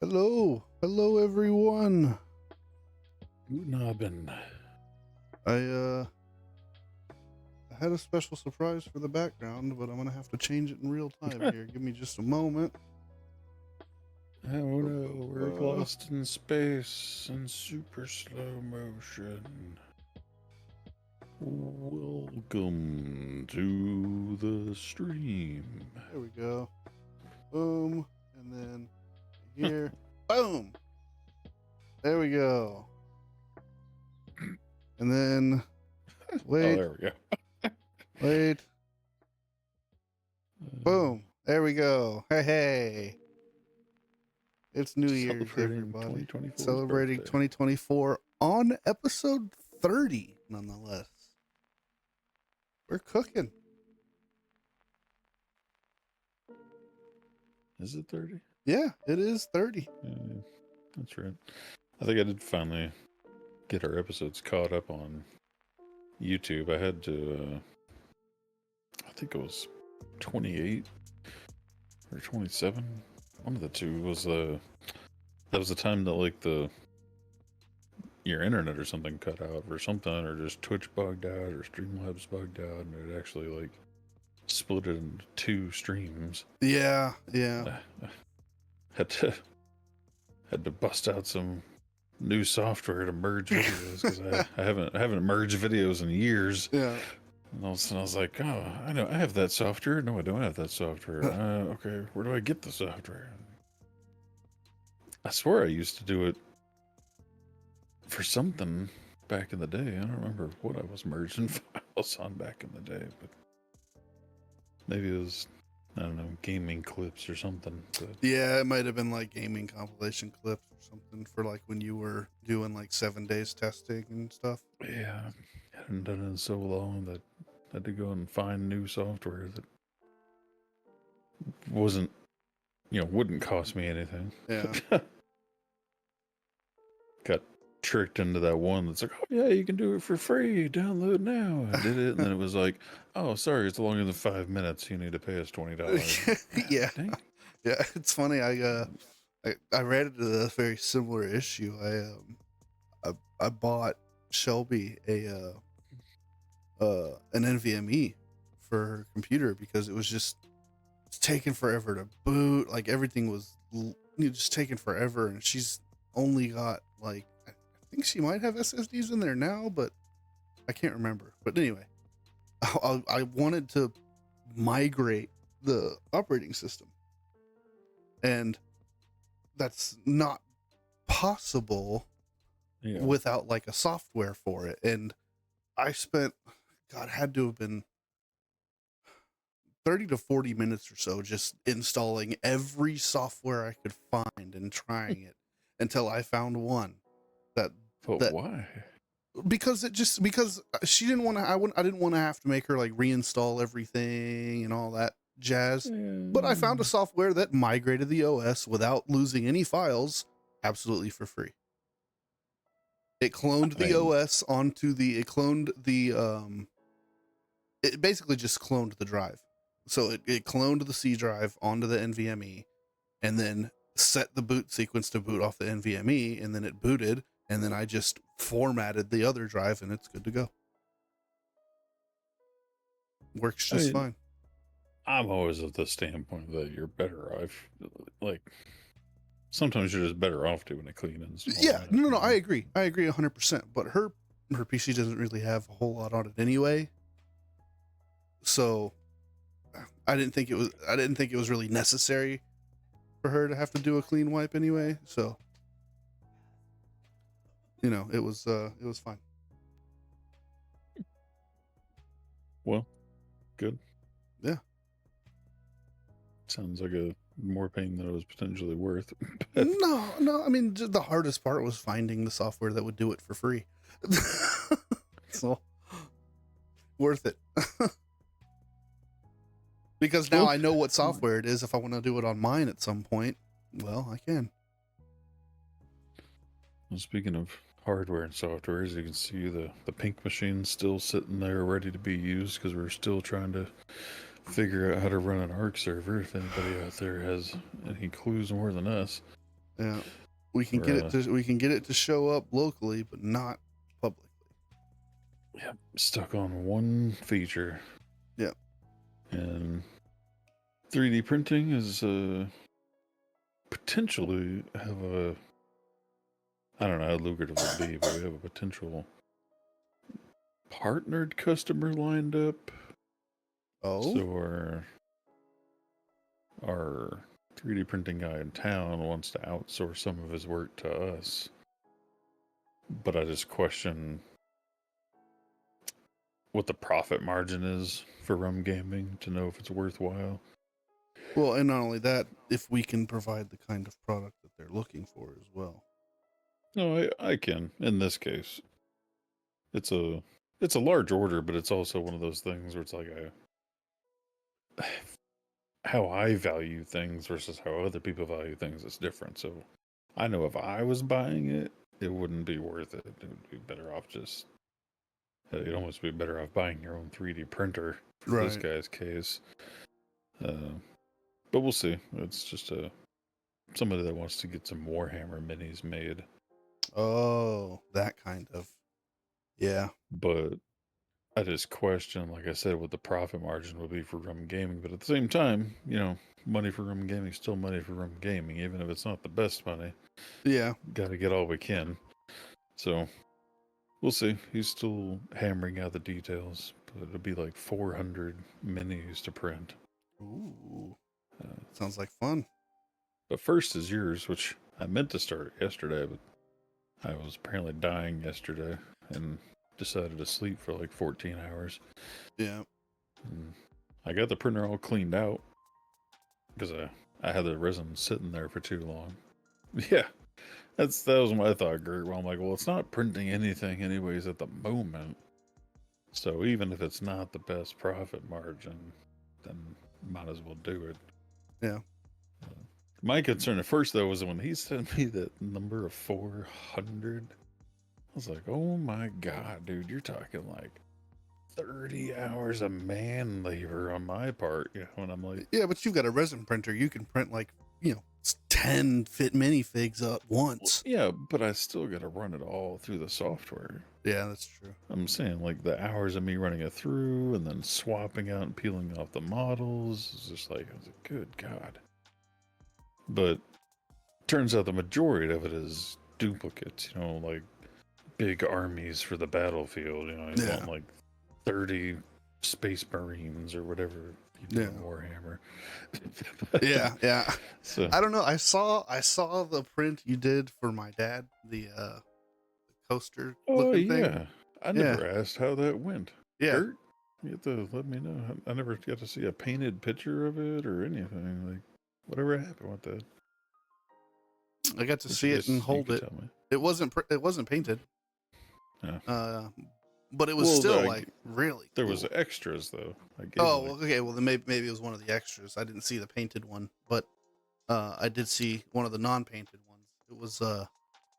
Hello everyone. Guten Abend. I had a special surprise for the background, but I'm gonna have to change it in real time here. Give me just a moment. Oh no, we're lost in space in super slow motion. Welcome to the stream. There we go. Boom, and then here, boom. There we go. And then wait, Oh, there we go. wait. Boom. There we go. Hey. It's New Year's, Celebrating everybody. 2024's Celebrating birthday. 2024 on episode 30, nonetheless. We're cooking. Is it 30? Yeah, it is 30. Yeah, that's right. I think I did finally get our episodes caught up on YouTube. I had to, I think it was 28 or 27. One of the two was that was the time that like your internet or something cut out or something, or just Twitch bugged out or Streamlabs bugged out, and it actually like split it into two streams. Yeah. Had to bust out some new software to merge videos because I haven't merged videos in years. Yeah. And all of a sudden I was like, oh, I know I have that software. No, I don't have that software. Okay, where do I get the software? I swear I used to do it for something back in the day. I don't remember what I was merging files on back in the day, but maybe it was, I don't know, gaming clips or something. But Yeah, it might have been like gaming compilation clips or something for like when you were doing like 7 days testing and stuff. yeah, I hadn't done it in so long that I had to go and find new software that wasn't, wouldn't cost me anything. Yeah. Got tricked into that one that's like, oh yeah, you can do it for free, download now. I did it, and then it was like, oh sorry, it's longer than 5 minutes, you need to pay us $20. Yeah. Dang. Yeah, it's funny. I ran into a very similar issue. I bought Shelby an NVMe for her computer because it's taking forever to boot. Like everything was just taking forever, and she's only got like I think she might have SSDs in there now, but I can't remember. But anyway, I wanted to migrate the operating system, and that's not possible without like a software for it. And I spent, God, had to have been 30 to 40 minutes or so just installing every software I could find and trying it until I found one that Why? because she didn't want to I didn't want to have to make her like reinstall everything and all that jazz. But I found a software that migrated the OS without losing any files absolutely for free. It cloned the OS onto it basically just cloned the drive. So it cloned the C drive onto the NVMe and then set the boot sequence to boot off the NVMe, and then it booted, and then I just formatted the other drive and it's good to go. Works just fine. I'm always of the standpoint that you're better off. Like, sometimes you're just better off doing a clean install. Yeah, no, I agree 100%. But her PC doesn't really have a whole lot on it anyway, so I didn't think it was really necessary for her to have to do a clean wipe anyway. So it was fine. Well, good. Yeah. Sounds like a more pain than it was potentially worth. No. I mean, the hardest part was finding the software that would do it for free. So worth it. Because now I know what software it is. If I want to do it on mine at some point, well, I can. Well, speaking of hardware and software, as you can see, the pink machine's still sitting there ready to be used because we're still trying to figure out how to run an ARC server. If anybody out there has any clues more than us, Yeah, we can We're, get it to show up locally, but not publicly. yeah, stuck on one feature. Yeah. And 3D printing is potentially have a, I don't know how lucrative it will be, but we have a potential partnered customer lined up. Oh. So our 3D printing guy in town wants to outsource some of his work to us. But I just question what the profit margin is for Rum Gaming to know if it's worthwhile. Well, and not only that, if we can provide the kind of product that they're looking for as well. No, I can. In this case, it's a large order, but it's also one of those things where it's like how I value things versus how other people value things is different. So I know if I was buying it, it wouldn't be worth it. It would be better off just. You'd almost be better off buying your own 3D printer for this Right. guy's case. But we'll see. It's just somebody that wants to get some Warhammer minis made. Oh, that kind of. Yeah. But I just question, like I said, what the profit margin would be for Rum Gaming. But at the same time, money for Rum Gaming is still money for Rum Gaming, even if it's not the best money. Yeah. Got to get all we can. So we'll see. He's still hammering out the details, but it'll be like 400 minis to print. Ooh. Sounds like fun. But first is yours, which I meant to start yesterday, but I was apparently dying yesterday and decided to sleep for like 14 hours. Yeah. And I got the printer all cleaned out because I had the resin sitting there for too long. Yeah, that was my thought, Gert. Well, I'm like, well, it's not printing anything anyways at the moment. So even if it's not the best profit margin, then might as well do it. Yeah. My concern at first, though, was when he sent me that number of 400. I was like, oh my God, dude, you're talking like 30 hours of man labor on my part. And I'm like, Yeah, but you've got a resin printer. You can print like, 10 fit minifigs at once. yeah, but I still got to run it all through the software. Yeah, that's true. I'm saying like the hours of me running it through and then swapping out and peeling off the models. It's just like, I was like, good God. But turns out the majority of it is duplicates, like big armies for the battlefield. You want like 30 Space Marines or whatever you do in Warhammer. Yeah. So I don't know. I saw the print you did for my dad, the coaster looking thing. I never asked how that went. Yeah. Kurt, you have to let me know. I never got to see a painted picture of it or anything. Like, whatever happened with that? I got to see it and hold it. It wasn't painted. Yeah. But it was still like really. There cool. was extras though. Okay. Well, then maybe it was one of the extras. I didn't see the painted one, but I did see one of the non-painted ones. It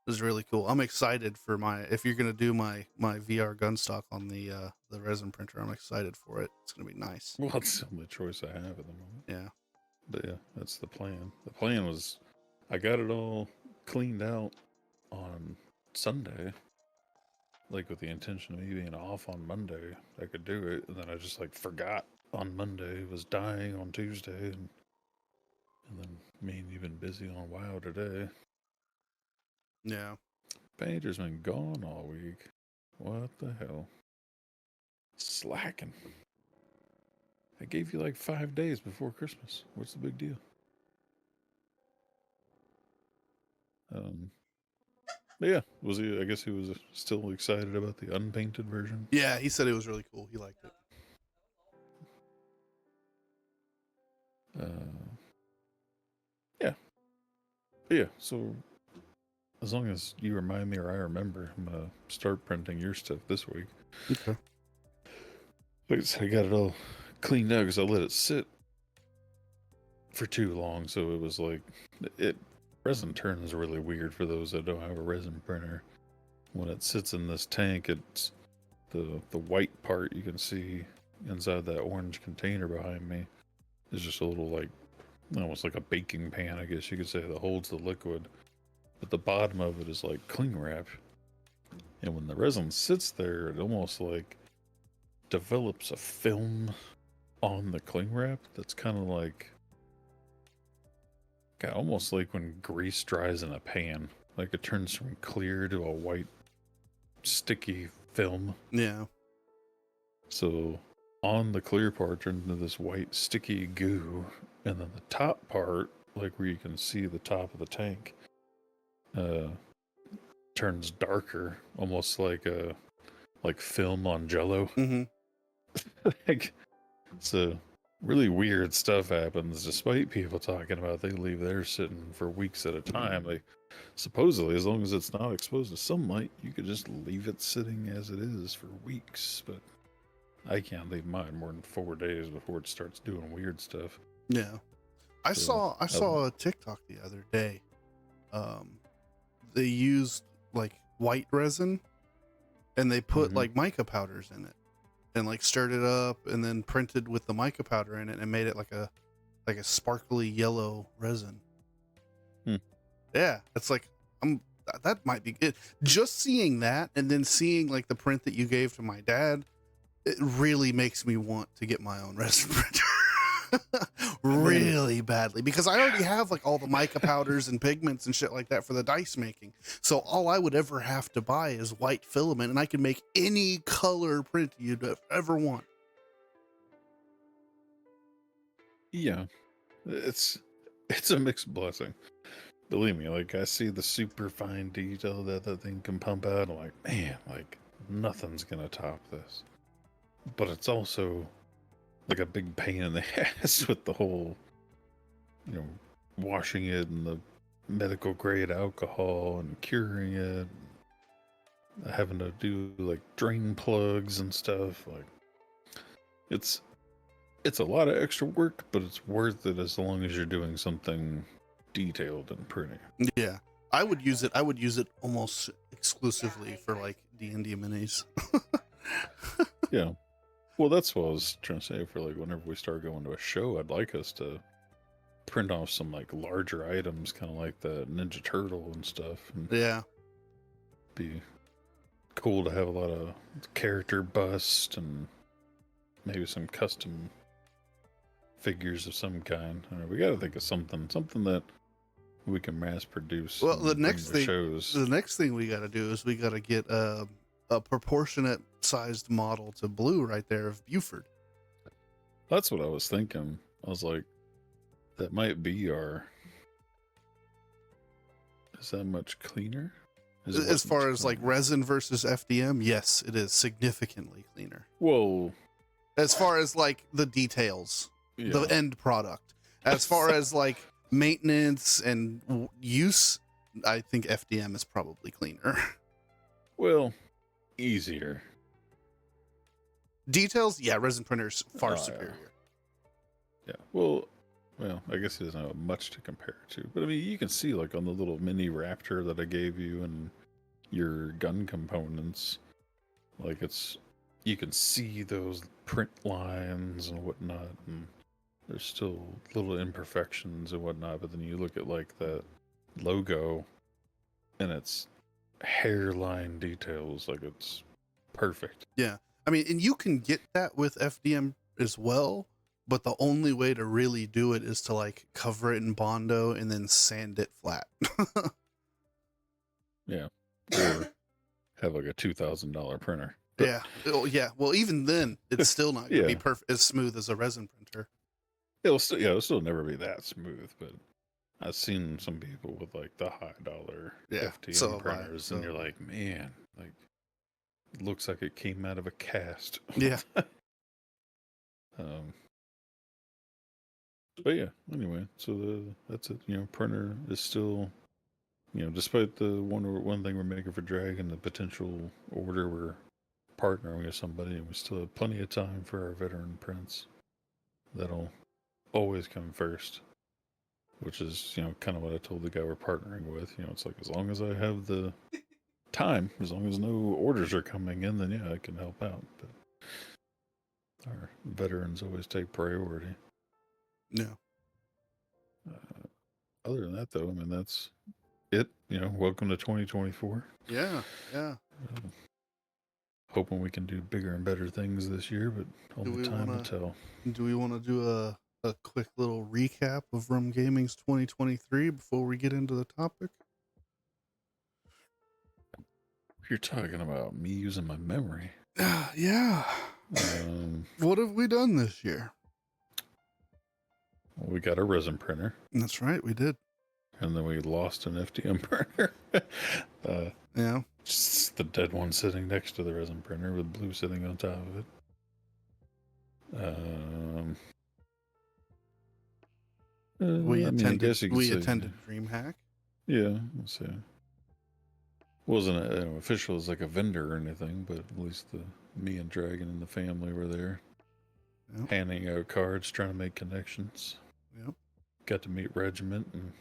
was really cool. I'm excited for if you're gonna do my VR gun stock on the resin printer. I'm excited for it. It's gonna be nice. Well, it's the only choice I have at the moment. Yeah. But yeah, that's the plan. The plan was, I got it all cleaned out on Sunday, like with the intention of me being off on Monday. I could do it, and then I just like forgot on Monday. Was dying on Tuesday, and then me and you've been busy on WoW today. Yeah. Painter's been gone all week. What the hell? Slacking. I gave you like 5 days before Christmas. What's the big deal? But yeah, was he? I guess he was still excited about the unpainted version. Yeah, he said it was really cool. He liked it. Yeah. But yeah, so as long as you remind me or I remember, I'm gonna start printing your stuff this week. Okay. Like I got it all cleaned out because I let it sit for too long, so it was like resin turns really weird for those that don't have a resin printer. When it sits in this tank, it's the white part you can see inside that orange container behind me is just a little like almost like a baking pan, I guess you could say, that holds the liquid. but the bottom of it is like cling wrap. And when the resin sits there, it almost like develops a film on the cling wrap that's kind of like, almost like when grease dries in a pan. Like it turns from clear to a white, sticky film. Yeah. So on the clear part turns into this white, sticky goo. And then the top part, like where you can see the top of the tank, turns darker, almost like a film on Jello. Mm-hmm. Like, so really weird stuff happens despite people talking about they leave theirs sitting for weeks at a time. Like, supposedly, as long as it's not exposed to sunlight, you could just leave it sitting as it is for weeks. But I can't leave mine more than 4 days before it starts doing weird stuff. Yeah. I So, saw a TikTok the other day. They used like white resin and they put like mica powders in it and like stirred it up and then printed with the mica powder in it and made it like a sparkly yellow resin. Yeah, it's like that might be good. Just seeing that and then seeing like the print that you gave to my dad, it really makes me want to get my own resin printer. Really badly, because I already have like all the mica powders and pigments and shit like that for the dice making. So all I would ever have to buy is white filament and I can make any color print you'd ever want. Yeah, it's a mixed blessing. Believe me, like I see the super fine detail that thing can pump out. I'm like, man, like nothing's gonna top this. But it's also like a big pain in the ass with the whole, washing it in the medical grade alcohol and curing it, having to do like drain plugs and stuff. Like, it's a lot of extra work, but it's worth it as long as you're doing something detailed and pretty. Yeah, I would use it almost exclusively for like D&D minis. Yeah. Well, that's what I was trying to say. For like whenever we start going to a show, I'd like us to print off some like larger items, kind of like the Ninja Turtle and stuff. And Yeah, be cool to have a lot of character bust and maybe some custom figures of some kind. I mean, we got to think of something that we can mass produce. well, the and bring next to thing shows. the next thing we got to do is we got to get a proportionate sized model to Blue right there of Buford. That's what I was thinking. I was like, that might be our. Is that much cleaner? As far as like resin versus FDM, yes, it is significantly cleaner. Whoa. As far as like the details, Yeah. the end product. As far as like maintenance and use, I think FDM is probably cleaner. Well, easier. Details, yeah, resin printer's far superior. Yeah. Well, I guess it doesn't have much to compare it to. But I mean, you can see like on the little mini Raptor that I gave you and your gun components, like you can see those print lines and whatnot, and there's still little imperfections and whatnot. But then you look at like that logo, and it's hairline details, like it's perfect. Yeah. I mean, and you can get that with FDM as well, but the only way to really do it is to like cover it in Bondo and then sand it flat. Yeah. Or have like a $2,000 printer. But, yeah. Oh, yeah. Well, even then, it's still not going to be Yeah. perfect as smooth as a resin printer. it'll still never be that smooth, but I've seen some people with like the high dollar FDM printers, and you're like, man, like, it looks like it came out of a cast. Yeah. But yeah, anyway, so that's it. Printer is still, despite the one thing we're making for Dragon, the potential order, we're partnering with somebody, and we still have plenty of time for our veteran prints. That'll always come first, which is, kind of what I told the guy we're partnering with. It's like, as long as I have the time, as long as no orders are coming in, then yeah, I can help out. But our veterans always take priority. Yeah. Other than that, though, I mean, welcome to 2024. Yeah, yeah. Hoping we can do bigger and better things this year, but Do only we time will want tell. to? Do we want to do a quick little recap of Rum Gaming's 2023 before we get into the topic? You're talking about me using my memory. Yeah. What have we done this year? Well, we got a resin printer, That's right, we did. and then we lost an FDM printer. Yeah. Just the dead one sitting next to the resin printer with blue sitting on top of it. We I attended. guess you could say, attended DreamHack. Yeah, let's see. Wasn't official as like a vendor or anything, but at least me and Dragon and the family were there, Yep. handing out cards, trying to make connections. Yep. Got to meet Regiment and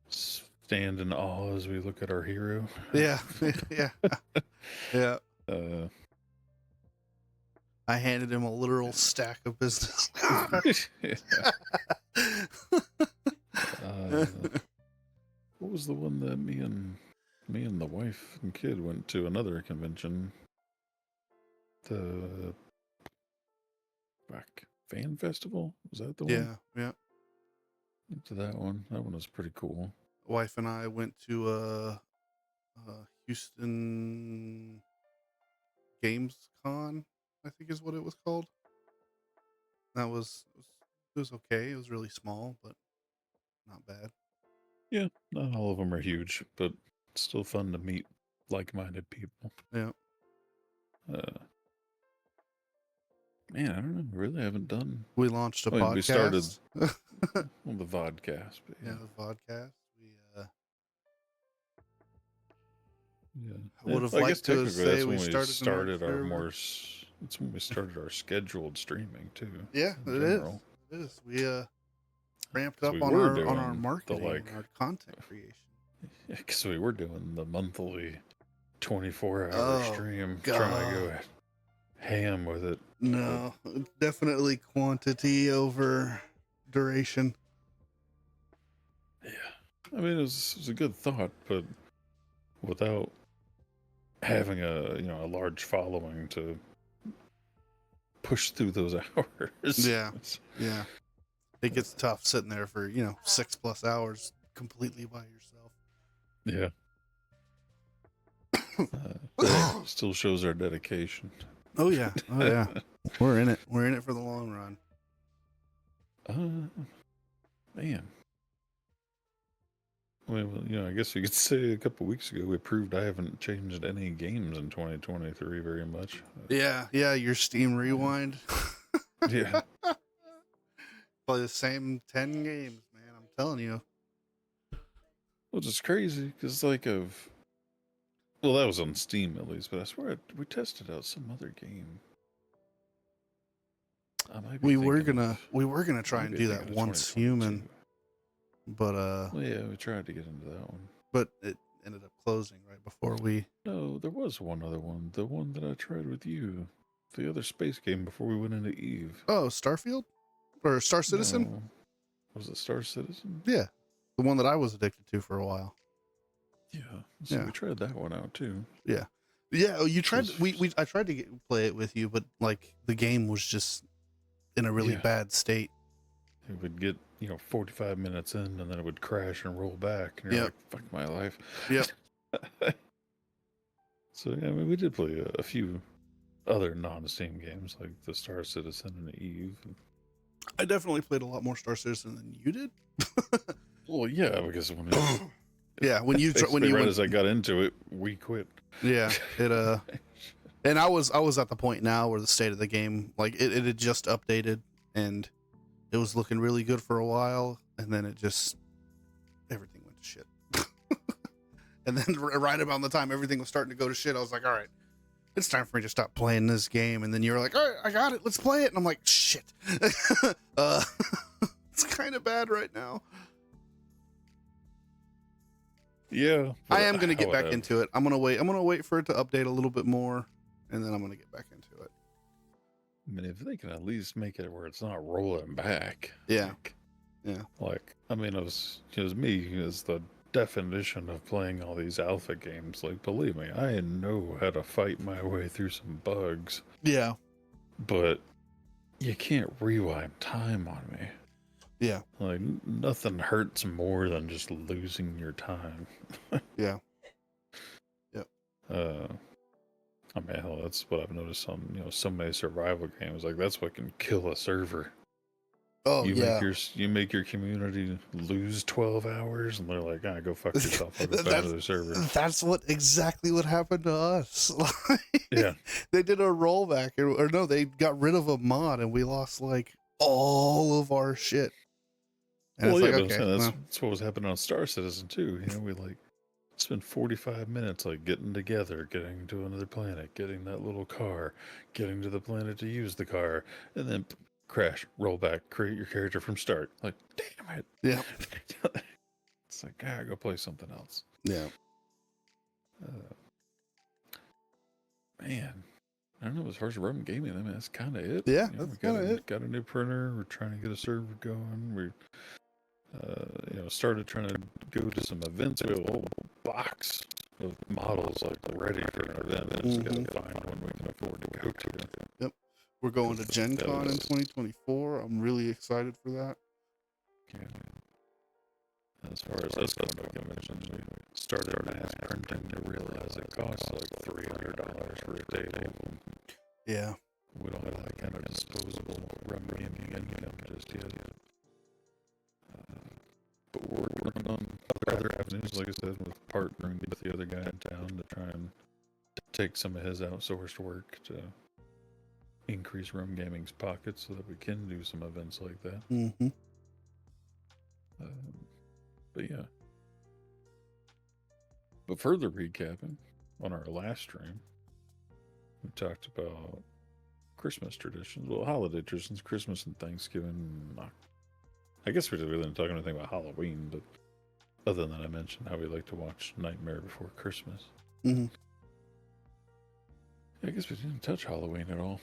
stand in awe as we look at our hero. Yeah. Yeah. Yeah. I handed him a literal stack of business cards. What was the one that me and the wife and kid went to another convention? The fan festival? Was that the one? Yeah. Went to that one. That one was pretty cool. Wife and I went to Houston Games Con, I think is what it was called. It was okay. It was really small, but not bad. Yeah, not all of them are huge, but it's still fun to meet like-minded people. Yeah. Man, I don't know. Really haven't done. We launched a podcast. We started the vodcast. But yeah, the vodcast. Yeah. I would have liked to say we started our more. It's when we started our scheduled streaming too. Yeah, it is. We ramped up on our marketing, and our content creation. Yeah, because we were doing the monthly 24-hour stream, trying to go ham with it. No, definitely quantity over duration. Yeah, I mean it was a good thought, but without having a large following to push through those hours. Yeah. It gets tough sitting there for 6+ hours completely by yourself. Yeah. Still shows our dedication. Oh yeah. We're in it for the long run. Man. Well, I guess we could say a couple weeks ago we proved I haven't changed any games in 2023 very much. Yeah, your Steam Rewind. Yeah. Play the same 10 games, man. I'm telling you. Well, it's crazy because that was on Steam at least, but I swear we tested out some other game. We were gonna try and do that Once Human. But well, yeah, we tried to get into that one, but it ended up closing right before we. No, there was one other one. The one that I tried with you, the other space game before we went into Eve. Oh, Starfield, or Star Citizen? No. Was it Star Citizen? Yeah, the one that I was addicted to for a while. Yeah, so we tried that one out too. Yeah. You tried. I tried to play it with you, but like the game was just in a really bad state. It would get 45 minutes in, and then it would crash and roll back, and you're like, "Fuck my life." Yep. So yeah, I mean, we did play a few other non-Steam games like the Star Citizen and Eve. I definitely played a lot more Star Citizen than you did. Well, yeah, because when as I got into it, we quit. Yeah, it and I was at the point now where the state of the game, like it had just updated and it was looking really good for a while, and then everything went to shit. And then right about the time everything was starting to go to shit, I was like, all right, it's time for me to stop playing this game. And then you were like, all right, I got it, let's play it. And I'm like, shit. It's kind of bad right now. Yeah. I am going to get back into it. I'm going to wait for it to update a little bit more, and then I'm going to get back into it. I mean, if they can at least make it where it's not rolling back. Yeah. I mean, it was me as the definition of playing all these alpha games. Like, believe me, I know how to fight my way through some bugs. Yeah. But you can't rewind time on me. Yeah. Like, nothing hurts more than just losing your time. Yeah. Yep. I mean, hell, that's what I've noticed on, so many survival games. Like, that's what can kill a server. Oh, you yeah. make your community lose 12 hours, and they're like, go fuck yourself. I'll go back to the server. That's exactly what happened to us. Yeah. They did a rollback, or no, they got rid of a mod, and we lost like all of our shit. And Well, it's yeah, like, but okay, I'm saying that's what was happening on Star Citizen too. We like spend 45 minutes like getting together, getting to another planet, getting that little car, getting to the planet to use the car, and then crash, roll back, create your character from start. Like, damn it. Yeah. It's like, go play something else. Yeah. Man, I don't know. As far as Roman gaming, I mean, that's kind of it. Yeah, that's kind of it. Got a new printer. We're trying to get a server going. We, started trying to go to some events. We have a whole box of models like ready for an event. And just got to find one we can afford to go to. Yep. We're going to Gen Con in 2024. I'm really excited for that. Yeah. As far as us going to conventions, we started mass printing to realize it costs like $300 for a table. Yeah. We don't have that kind of disposable rum gaming income just yet. But we're working on other avenues, like I said, with partnering with the other guy in town to try and take some of his outsourced work to increase Rum Gaming's pockets so that we can do some events like that. Mm-hmm. But yeah. But further recapping, on our last stream, we talked about Christmas traditions. Well, holiday traditions, Christmas and Thanksgiving. I guess we didn't talk anything about Halloween, but other than that, I mentioned how we like to watch Nightmare Before Christmas. Mm-hmm. I guess we didn't touch Halloween at all.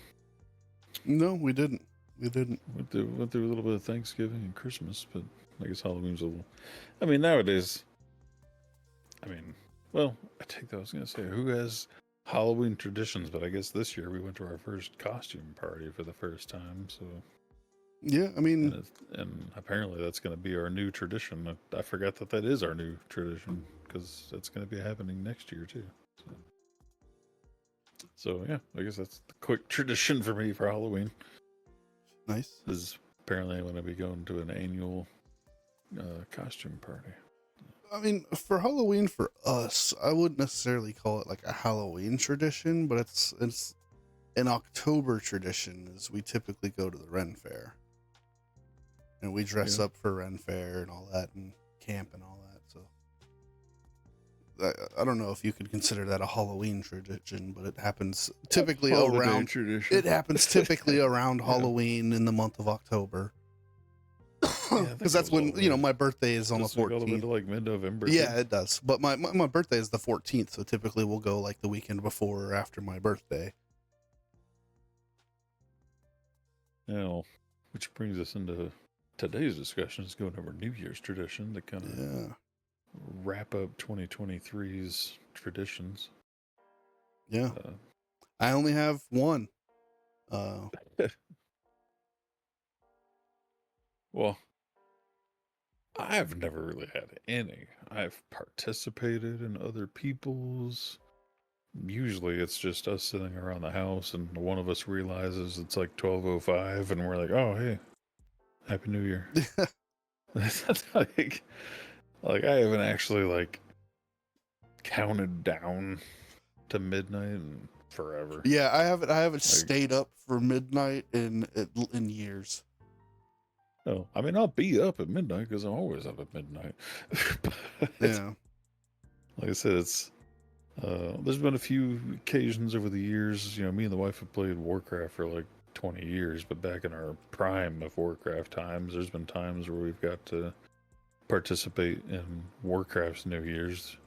No, we didn't. We didn't. Went through a little bit of Thanksgiving and Christmas, but I guess Halloween's a little... I mean, nowadays... Well, I think I was going to say, who has Halloween traditions? But I guess this year we went to our first costume party for the first time, so... Yeah, I mean... And apparently that's going to be our new tradition. I forgot that is our new tradition, because it's going to be happening next year, too. So yeah, I guess that's the quick tradition for me for Halloween. Nice. Is apparently I'm going to be going to an annual costume party. I mean, for Halloween for us, I wouldn't necessarily call it like a Halloween tradition, but it's an October tradition. Is we typically go to the Ren Fair, and we dress up for Ren Fair and all that, and camp and all that. So I don't know if you could consider that a Halloween tradition, but it happens typically around. Tradition. It happens typically around Halloween in the month of October. Because that's when my birthday is on the 14th. All the way to like mid-November. Yeah, it does. But my birthday is the 14th, so typically we'll go like the weekend before or after my birthday. Now, which brings us into today's discussion, is going over New Year's tradition to kind of wrap up 2023's traditions. Yeah. I only have one. Well, I've never really had any. I've participated in other people's. Usually it's just us sitting around the house and one of us realizes it's like 12:05 and we're like, oh, hey, Happy New Year. That's like I haven't actually like counted down to midnight in forever. Yeah, I haven't stayed up for midnight in years. Oh, I mean, I'll be up at midnight because I'm always up at midnight. Yeah. Like I said, there's been a few occasions over the years, me and the wife have played Warcraft for like 20 years, but back in our prime of Warcraft times, there's been times where we've got to participate in Warcraft's New Year's.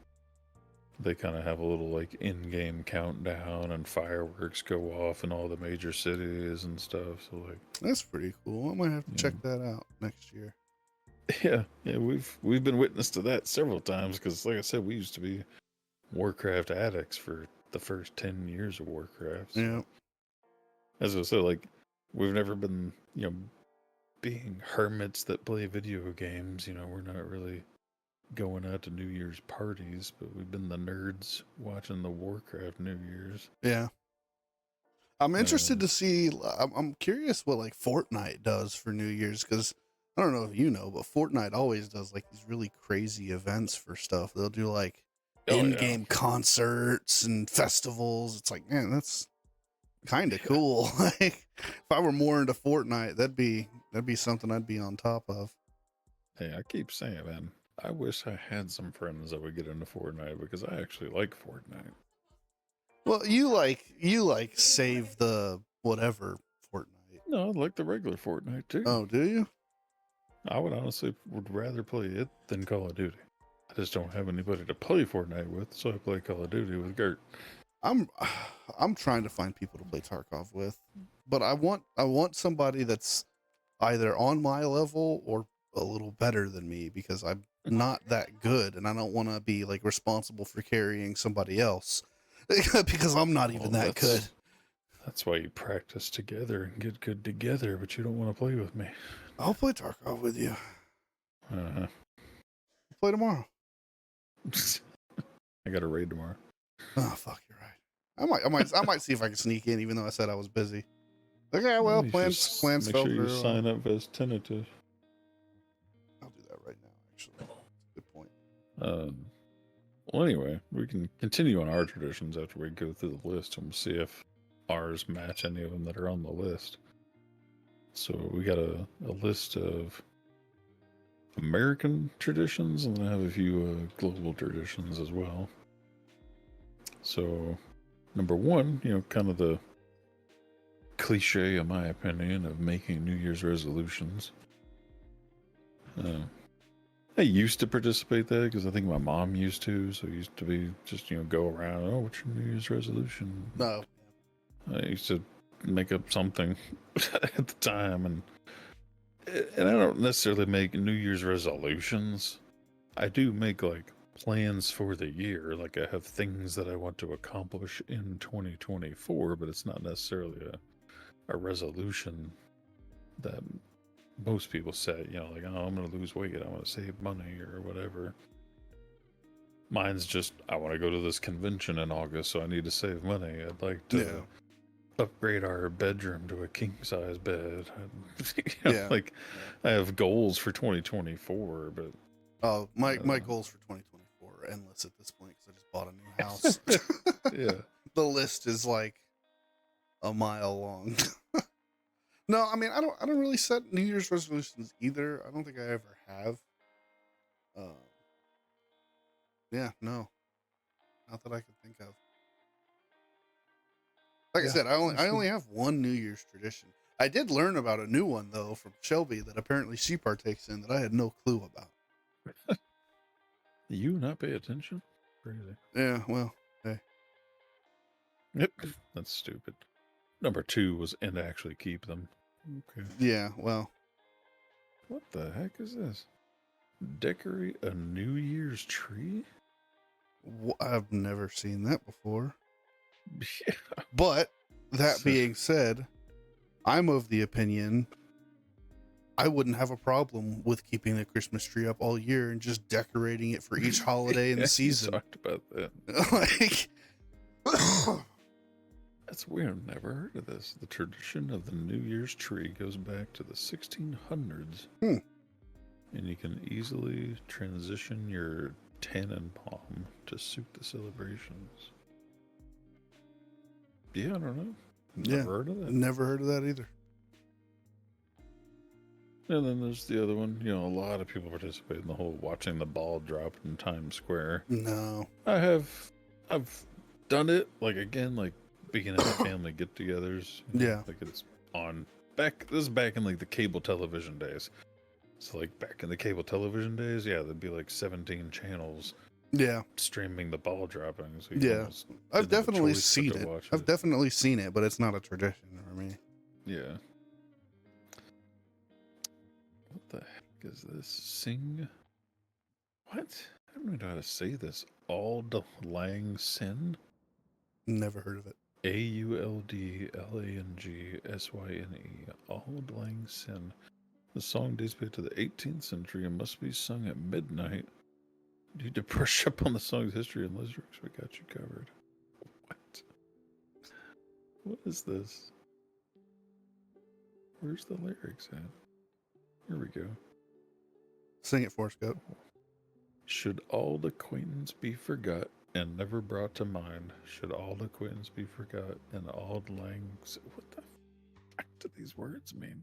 They kind of have a little like in-game countdown and fireworks go off in all the major cities and stuff. So like, that's pretty cool. I might have to check that out next year. Yeah, we've been witness to that several times because, like I said, we used to be Warcraft addicts for the first 10 years of Warcraft. So, Yeah. as I said, like we've never been, being hermits that play video games. We're not really going out to New Year's parties, but we've been the nerds watching the Warcraft New Year's. Yeah. I'm interested Um, to see. I'm curious what like Fortnite does for New Year's because I don't know if you know, but Fortnite always does like these really crazy events for stuff. They'll do like oh yeah, in-game concerts and festivals. It's like, man, that's kind of yeah. cool. Like, if I were more into Fortnite, that'd be something I'd be on top of. Hey, I keep saying, man, I wish I had some friends that would get into Fortnite because I actually like Fortnite. Well, you like save the whatever Fortnite. No, I like the regular Fortnite too. Oh, do you? I would honestly would rather play it than Call of Duty. I just don't have anybody to play Fortnite with, so I play Call of Duty with Gert. I'm I'm trying to find people to play Tarkov with, but I want somebody that's either on my level or a little better than me because I'm not that good and I don't want to be like responsible for carrying somebody else because I'm not Well, even that good. that's why you practice together and get good together, but you don't want to play with me. I'll play Tarkov with you. Uh-huh. Play tomorrow. I got a raid tomorrow. Oh fuck, you're right. I might see if I can sneak in even though I said I was busy. Okay, well, You plans just make fell sure you through. sign up as tentative. I'll do that right now. Actually, good point. Well, anyway, we can continue on our traditions after we go through the list and we'll see if ours match any of them that are on the list. So we got a list of American traditions, and then I have a few global traditions as well. So, number one, kind of the cliche, in my opinion, of making New Year's resolutions. I used to participate there because I think my mom used to. So it used to be just, go around, oh, what's your New Year's resolution? No. I used to make up something at the time. And I don't necessarily make New Year's resolutions. I do make like plans for the year. Like I have things that I want to accomplish in 2024, but it's not necessarily a resolution that most people set, like, oh, I'm going to lose weight, I want to save money or whatever. Mine's just, I want to go to this convention in August, so I need to save money. I'd like to upgrade our bedroom to a king size bed. Like I have goals for 2024, but my goals for 2024 are endless at this point because I just bought a new house. yeah. The list is like a mile long. No, I mean I don't really set New Year's resolutions either. I don't think I ever have. Yeah, no, not that I can think of. Like I said, I only have one New Year's tradition. I did learn about a new one though from Shelby that apparently she partakes in that I had no clue about. You not pay attention? Crazy. Yeah, well, hey. Yep, that's stupid. Number 2 was and actually keep them. Okay. Yeah, well. What the heck is this? Decorate a New Year's tree? I've never seen that before. Yeah. But that being said, I'm of the opinion I wouldn't have a problem with keeping the Christmas tree up all year and just decorating it for each holiday in the season. We talked about that. Like, that's weird. I've never heard of this. The tradition of the New Year's tree goes back to the 1600s. And you can easily transition your tannin palm to suit the celebrations. Yeah, I don't know. Never heard of that. Never heard of that either. And then there's the other one. A lot of people participate in the whole watching the ball drop in Times Square. No. I've done it, like, again, like, beginning of family get-togethers. Yeah. Like, it's on this is back in, like, the cable television days. So, like, back in the cable television days, yeah, there'd be, like, 17 channels. Yeah. Streaming the ball dropping. So I've definitely seen it. I've definitely seen it, but it's not a tradition for me. Yeah. What the heck is this? Sing. What? I don't even know how to say this. Auld Lang Syne? Never heard of it. Auldlangsyne. Auld Lang Syne. The song dates back to the 18th century and must be sung at midnight. Need to brush up on the song's history and lyrics. We got you covered. What? What is this? Where's the lyrics at? Here we go. Sing it for us, Goat. Should old acquaintance be forgot and never brought to mind? Should old acquaintance be forgot and auld lang... What the fuck do these words mean?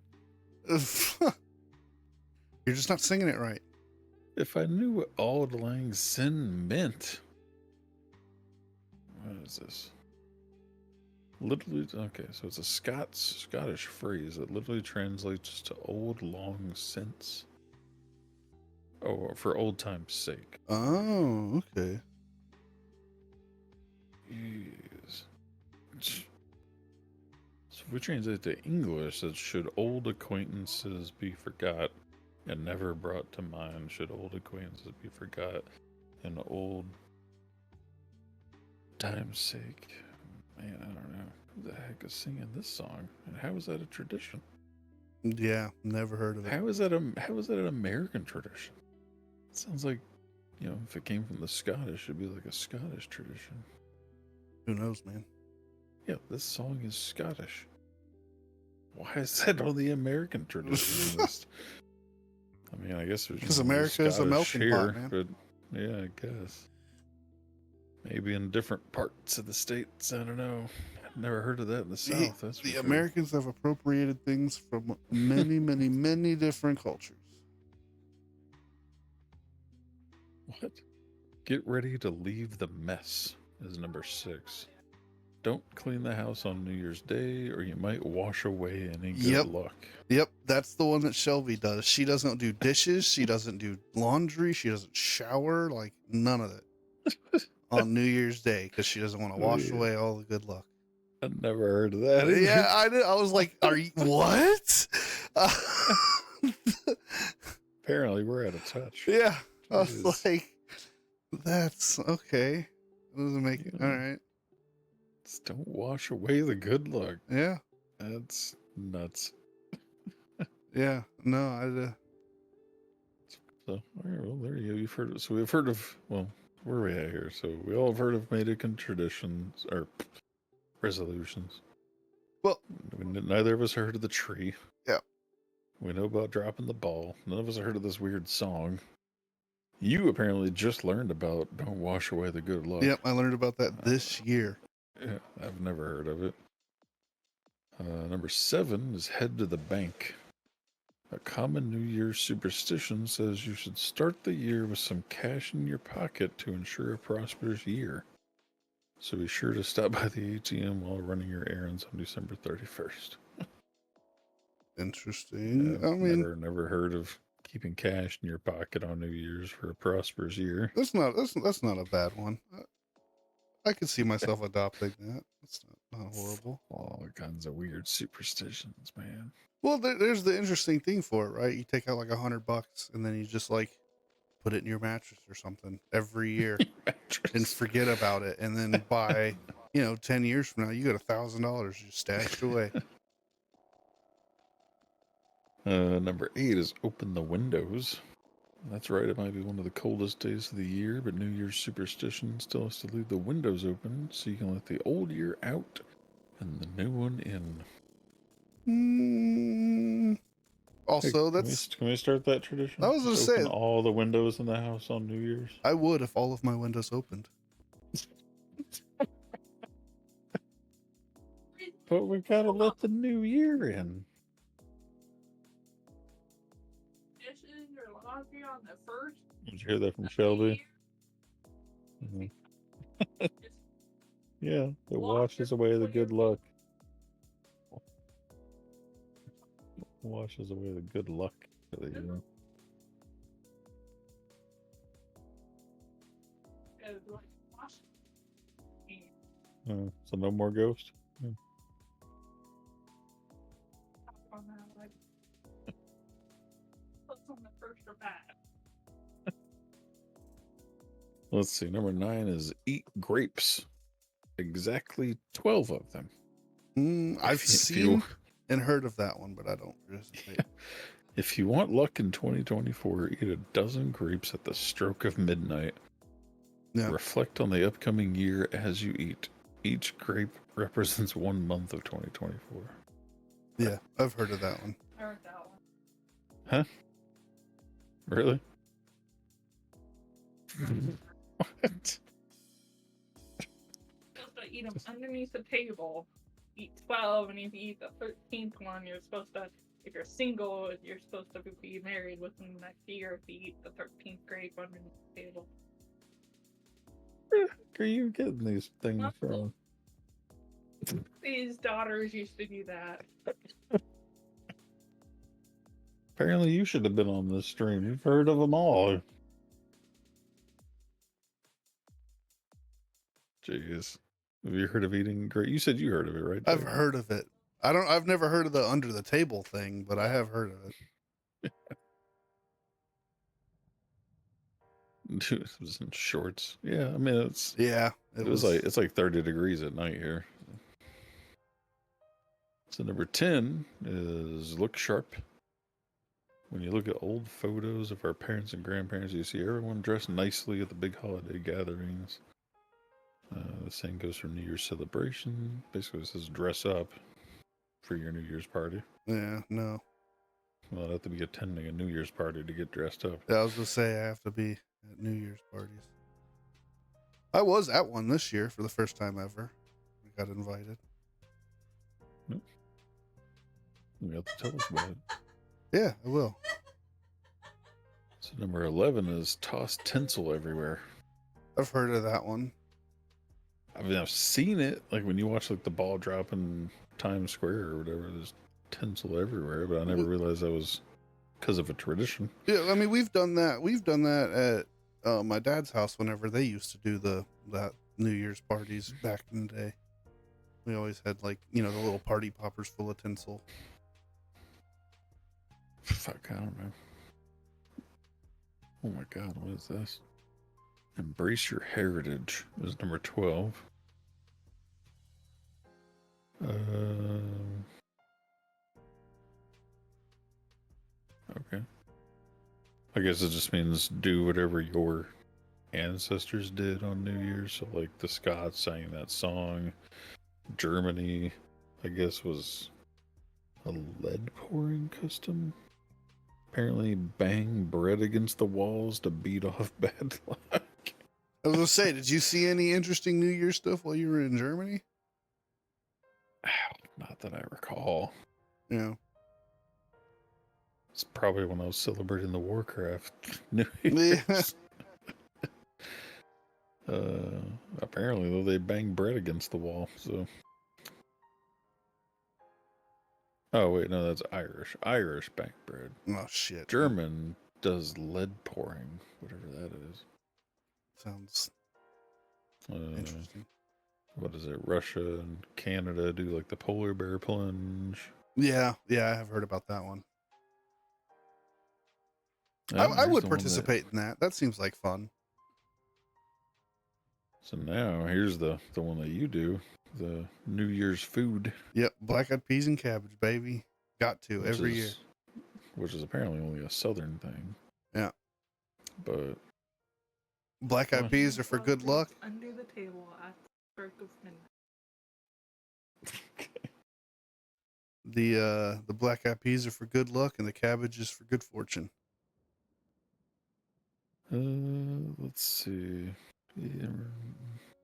You're just not singing it right. If I knew what auld lang syne meant... What is this? Literally, okay, so it's a Scottish phrase that literally translates to old long since. Oh, for old time's sake. Oh, okay. Jeez. So if we translate to English, it should old acquaintances be forgot and never brought to mind. Should old acquaintances be forgot and old time's sake. Man, I don't know. Who the heck is singing this song? And how is that a tradition? Yeah, never heard of it. How is that an American tradition? It sounds like, you know, if it came from the Scottish, it'd be like a Scottish tradition. Who knows, man? Yeah, this song is Scottish. Why is that on the American tradition list? I mean, I guess there's because America is a melting here, pot, man. but yeah, I guess maybe in different parts of the states. I don't know. I've never heard of that in the South. That's for The sure. Americans have appropriated things from many, many, many different cultures. What? Get ready to leave the mess is number 6. Don't clean the house on New Year's Day, or you might wash away any good luck. Yep, that's the one that Shelby does. She doesn't do dishes. She doesn't do laundry. She doesn't shower. Like, none of it on New Year's Day because she doesn't want to wash away all the good luck. I've never heard of that either. Yeah, I did. I was like, "Are you what?" Apparently, we're out of touch. Yeah, I was like, "That's okay." It doesn't make it all right. Just don't wash away the good luck. Yeah, that's nuts. Yeah, no, So, all right, well, there you go. You've heard of. So we've heard of. Well, where are we at here? So we all have heard of American traditions or resolutions. Well, neither of us heard of the tree. Yeah. We know about dropping the ball. None of us heard of this weird song. You apparently just learned about don't wash away the good luck. Yep, I learned about that this year. Yeah, I've never heard of it. Number 7 is head to the bank. A common New Year's superstition says you should start the year with some cash in your pocket to ensure a prosperous year. So be sure to stop by the ATM while running your errands on December 31st. Interesting. Yeah, I mean, never heard of keeping cash in your pocket on New Year's for a prosperous year. that's not a bad one. I could see myself adopting that. That's not horrible. All kinds of weird superstitions, man. Well, there's the interesting thing for it, right? You take out like $100 and then you just like put it in your mattress or something every year and forget about it. And then by, 10 years from now, you got $1,000 just stashed away. Number 8 is open the windows. That's right. It might be one of the coldest days of the year, but New Year's superstitions tell us to leave the windows open so you can let the old year out and the new one in. Also, hey, can we start that tradition? I was going to say all the windows in the house on New Year's. I would if all of my windows opened. But we gotta let the new year in. Laundry on the first. Did you hear that from Shelby? Mm-hmm. Yeah, it washes away the good luck. Washes away the good luck for the year. So no more ghost? Yeah. on the first or bad. Let's see. Number 9 is eat grapes. Exactly 12 of them. I've If you- seen and heard of that one, but I don't participate. If you want luck in 2024, eat a dozen grapes at the stroke of midnight. Yeah. Reflect on the upcoming year as you eat. Each grape represents 1 month of 2024. Yeah, I've heard of that one. I heard that one. Huh? Really? What? Supposed to eat them underneath the table. Eat 12, and if you eat the 13th one, you're supposed to. If you're single, you're supposed to be married within the next year if you eat the 13th grape underneath the table. Where are you getting these things from? His daughters used to do that. Apparently, you should have been on this stream. You've heard of them all. Jeez. Have you heard of eating grape? You said you heard of it, right? I've Jack? heard of it. I've never heard of the under the table thing, but I have heard of it. It was in shorts. Yeah, I mean it's It was like it's like 30 degrees at night here. So number 10 is look sharp. When you look at old photos of our parents and grandparents, you see everyone dressed nicely at the big holiday gatherings. The same goes for New Year's celebration. Basically, it says dress up for your New Year's party. Yeah, no. Well, I'd have to be attending a New Year's party to get dressed up. Yeah, I was gonna say I have to be at New Year's parties. I was at one this year for the first time ever. We got invited. Nope. You have to tell us about it. Yeah, I will. So number 11 is toss tinsel everywhere. I've heard of that one. I mean, I've seen it. Like when you watch like the ball drop in Times Square or whatever, there's tinsel everywhere. But I never realized that was because of a tradition. Yeah, I mean we've done that. We've done that at my dad's house whenever they used to do that New Year's parties back in the day. We always had like the little party poppers full of tinsel. Fuck, I don't know. Oh my god, what is this? Embrace your heritage is number 12. Okay. I guess it just means do whatever your ancestors did on New Year's. So, like the Scots sang that song. Germany, I guess, was a lead pouring custom. Apparently, bang bread against the walls to beat off bad luck. I was gonna say, did you see any interesting New Year's stuff while you were in Germany? Not that I recall. Yeah. It's probably when I was celebrating the Warcraft New Yeah. Year's. Apparently, though, they bang bread against the wall. So. Oh wait, no, that's Irish. Irish bang bread. Oh shit. German does lead pouring, whatever that is. Sounds interesting. What is it? Russia and Canada do like the polar bear plunge. Yeah, I have heard about that one. Oh, I would here's the one participate in that. That seems like fun. So now here's the one that you do, the New Year's food. Yep, black-eyed peas and cabbage, baby. Got to every year. Which is apparently only a southern thing. Yeah. But black-eyed peas are for good luck. Under the table at the stroke of midnight. The black-eyed peas are for good luck, and the cabbage is for good fortune. let's see. Yeah.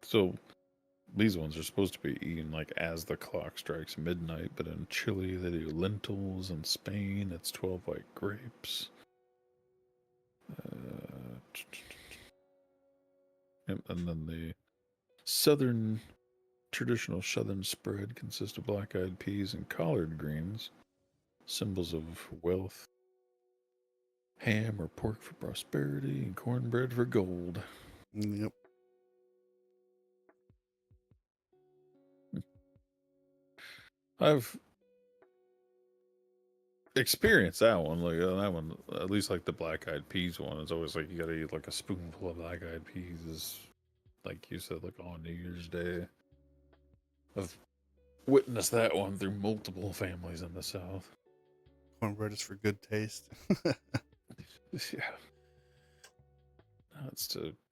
So these ones are supposed to be eaten like as the clock strikes midnight, but in Chile they do lentils. In Spain it's 12 white grapes. And then the traditional southern spread consists of black-eyed peas and collard greens, symbols of wealth. Ham or pork for prosperity, and cornbread for gold. Yep. experience that one. Like that one, at least like the black eyed peas one. It's always like you gotta eat like a spoonful of black eyed peas, like you said, like on New Year's Day. I've witnessed that one through multiple families in the South. Cornbread is for good taste. Yeah, that's to